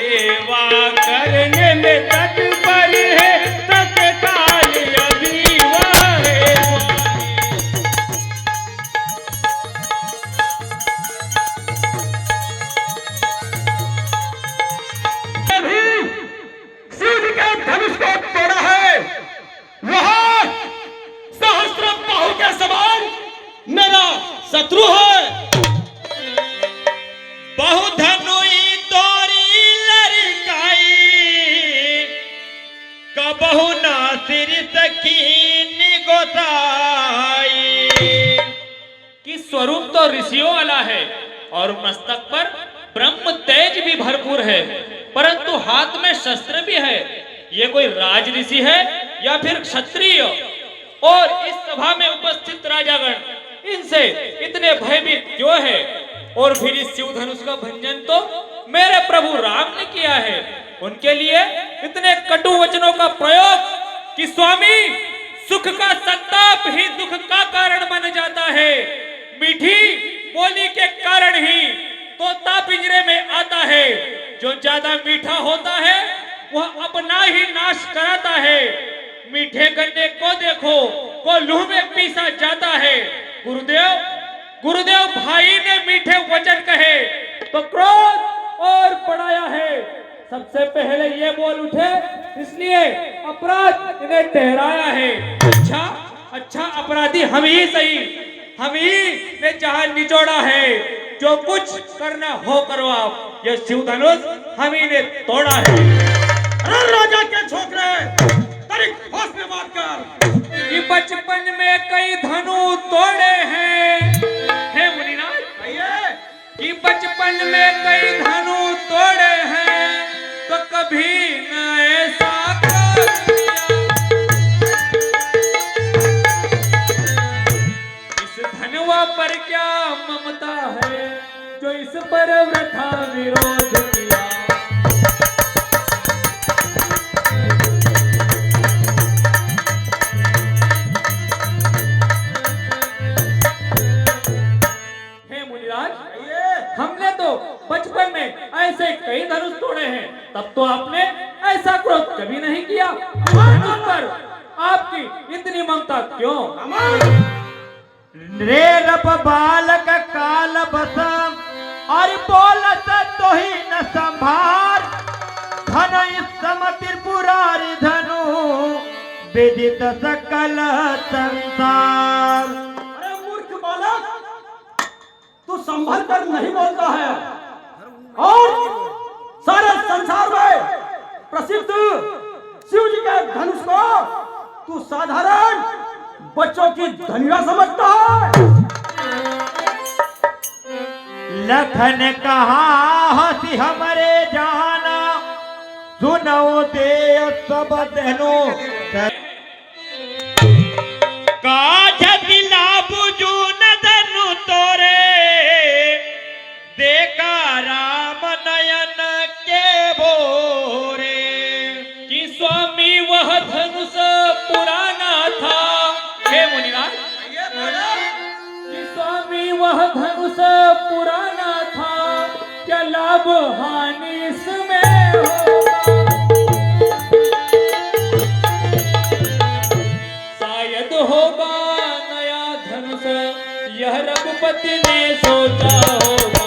सेवा करने में तत्पर है, तत्काल अभी वह है शिव जी के धनुष को तोड़ा है, वह सहस्त्र बाहु के समान मेरा शत्रु है। बहुधनुई तोरी लड़काई, कबहु नासिर सकीन गोसाई। कि स्वरूप तो ऋषियों वाला है और मस्तक पर ब्रह्म तेज भी भरपूर है, परंतु हाथ में शस्त्र भी है। ये कोई राज ऋषि है या फिर क्षत्रिय? और इस सभा में उपस्थित राजागण इनसे इतने भयभीत क्यों है? और फिर इस शिव धनुष का भंजन तो मेरे प्रभु राम ने किया है, उनके लिए इतने कटु वचनों का प्रयोग कि स्वामी सुख का संताप ही दुख का कारण बन जाता है। मीठी बोली के कारण ही तोता पिंजरे में आता है। जो ज्यादा मीठा होता है वह अपना ही नाश कराता है। मीठे गन्ने को देखो, को लूह में पीसा जाता है। गुरुदेव भाई ने मीठे वचन कहे तो क्रोध और बढ़ाया है। सबसे पहले ये बोल उठे, इसलिए अपराध इन्हें ठहराया है। अच्छा अपराधी हम ही सही, हम ही ने जहां निचोड़ा है। जो कुछ करना हो करो आप, ये शिव धनुष हम ही ने तोड़ा है। अरे राजा के छोकरे, तरीक होश में बात कर। कि बचपन में कई धनु तोड़े हैं, हे मुनिनाथ, कि बचपन में कई धनु तोड़े हैं, तो कभी न ऐसा कर दिया। इस धनुआ पर क्या ममता है, जो इस पर वृथा विरोध किया। हमने तो बचपन में ऐसे कई धनुष तोड़े हैं, तब तो आपने ऐसा क्रोध कभी नहीं किया। धनुष पर आपकी इतनी ममता क्यों? रे रब बालक काल बसम, और बोलत तो ही न संभार। धन सम त्रिपुरारी धनु, विदित सकल संसार। अरे मूर्ख बालक, तू संभल कर नहीं बोलता है और सारे संसार में प्रसिद्ध शिव जी के धनुष को तू साधारण बच्चों की धनिया समझता है। लखन कहा हसी हमरे जाना, सुनो दे सब धनु। काज दिला बुझू न धनु तोरे, देखा राम नयन के भोरे। कि स्वामी वह धनुष पुराना था, हे मुनिनाथ, कि स्वामी वह धनुष पुराना था, क्या लाभ हानि इसमें होगा। शायद होगा नया धनुष, यह रघुपति ने सोचा होगा।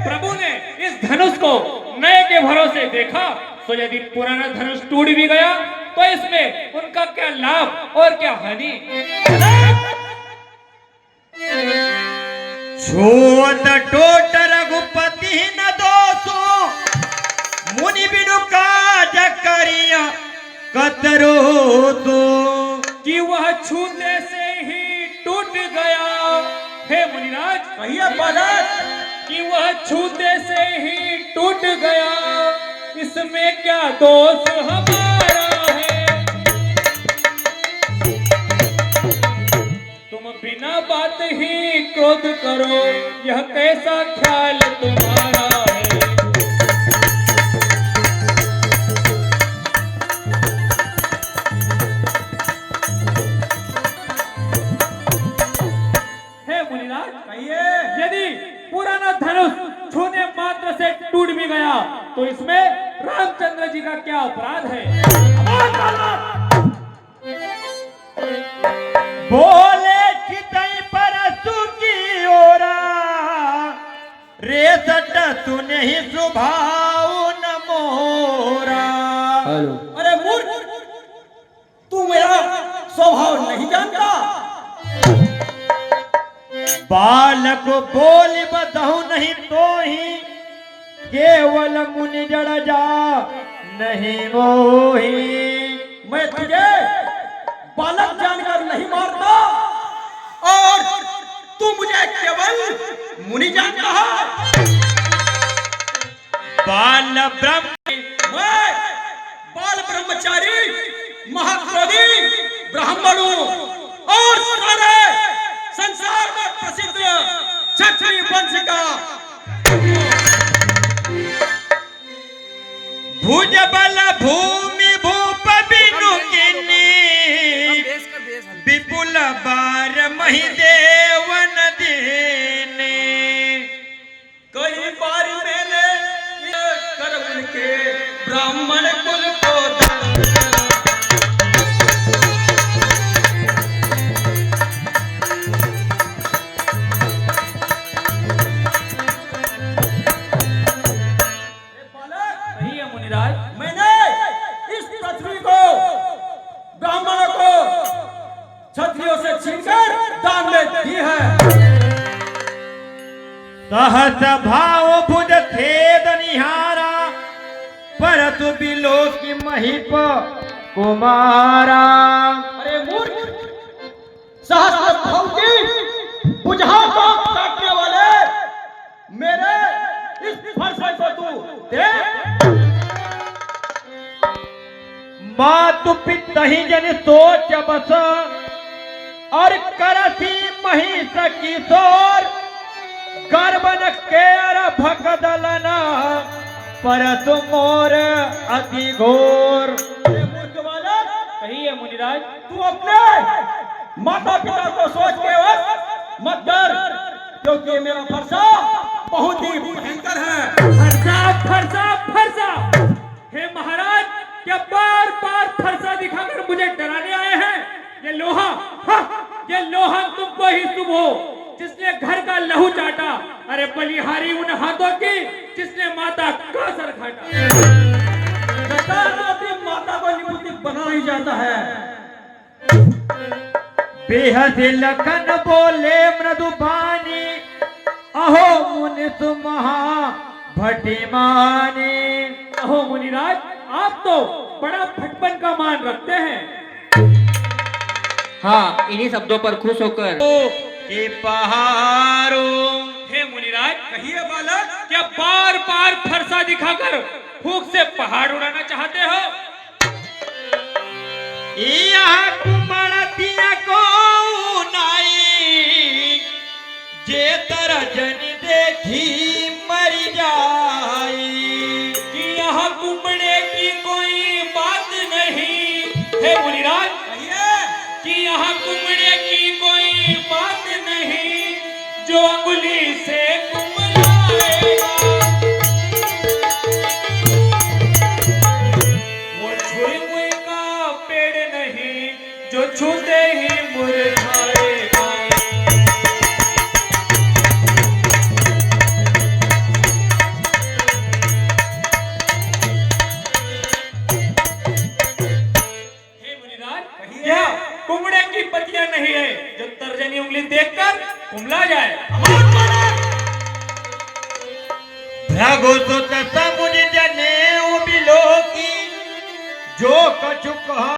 प्रभु ने इस धनुष को नए के भरोसे देखा, तो यदि पुराना धनुष टूट भी गया तो इसमें उनका क्या लाभ और क्या हानि। छोट टोट रघुपति न दोसो, मुनि बिनु काज करिया कतरो तो। कि वह छूते से ही टूट गया, हे मुनिराज, कहिए बालक, कि वह छूते से ही टूट गया, इसमें क्या दोष हमारा है। तुम बिना बात ही क्रोध करो, यह कैसा ख्याल तुम्हारा है। तो इसमें रामचंद्र जी का क्या अपराध है? बोले चितई परसु की ओरा रे सट सुने ही सुभाव न मोरा। अरे मूर्ख, तू मेरा स्वभाव नहीं जानता। बालक बोली बधऊ नहीं तो ही केवल मुनि जड़ जा नहीं मोही। मैं तुझे बालक जानकर नहीं मारता और तू मुझे केवल मुनि जानता है। बाल ब्रह्म मैं बाल ब्रह्मचारी महाक्रोधी ब्राह्मण हूँ और सारे संसार में प्रसिद्ध क्षत्रिय वंश का भुज बल भूमि भूप बिनु किन्नी विपुल बार मही देवन देने। कई बार मैंने ये कर उनके ब्राह्मण कुल को मैंने इस पृथ्वी को ब्राह्मणों को क्षत्रियों से छीनकर दान में दी है। सहस भाव भुज खेद निहारा परतु बिलो की महिप कुमारा। अरे मूर्ख, सहस्त्र भाव की बुझा को काटने वाले मेरे इस फरसे को तू देख। मातु पिता ही जन सोच बस और करसी महिष किशोर गर्वन केर भगदलना परसु मोर अति घोर। अरे मूर्ख बालक, कहिए मुनिराज। तू अपने माता पिता को सोच के बस मत डर, क्योंकि मेरा फरसा बहुत ही भयंकर है। फरसा फरसा फरसा। हे महाराज, क्या बार बार फरसा दिखाकर मुझे डराने आए हैं? ये लोहा, ये लोहा तुमको ही शुभ हो जिसने घर का लहू चाटा। अरे बलिहारी उन हाथों की जिसने माता का सर काटा। सरकार ने अपनी माता को निपुति बनाना ही जाता है। बेहद लखन बोले मृदुबानी अहो मुनिस महा भटिमानी। अहो मुनिराज, आप तो बड़ा फटपन का मान रखते हैं। हाँ, इन्हीं शब्दों पर खुश होकर के पहाड़ों। हे मुनिराज, कहिए बालक, क्या बार बार फरसा दिखाकर फूंक से पहाड़ उड़ाना चाहते हो? यहाँ कुमड़तिया को नाई जे तरह जन देखी मर जाई। कि यहाँ कुमड़े की कोई बात नहीं। हे मुनिराज, कि यहाँ कुमड़े की कोई बात नहीं, जो अंगुली से कुमलाएगा वो छुई का पेड़ नहीं, जो छूते ही मुरझाएगा। हे मुनिराज, क्या कुमड़े की पत्तियां नहीं है जो तर्जनी उंगली देखकर कुमला जाए? भ्रगुसुत समुनि जने उबिलो की जो कछु कहा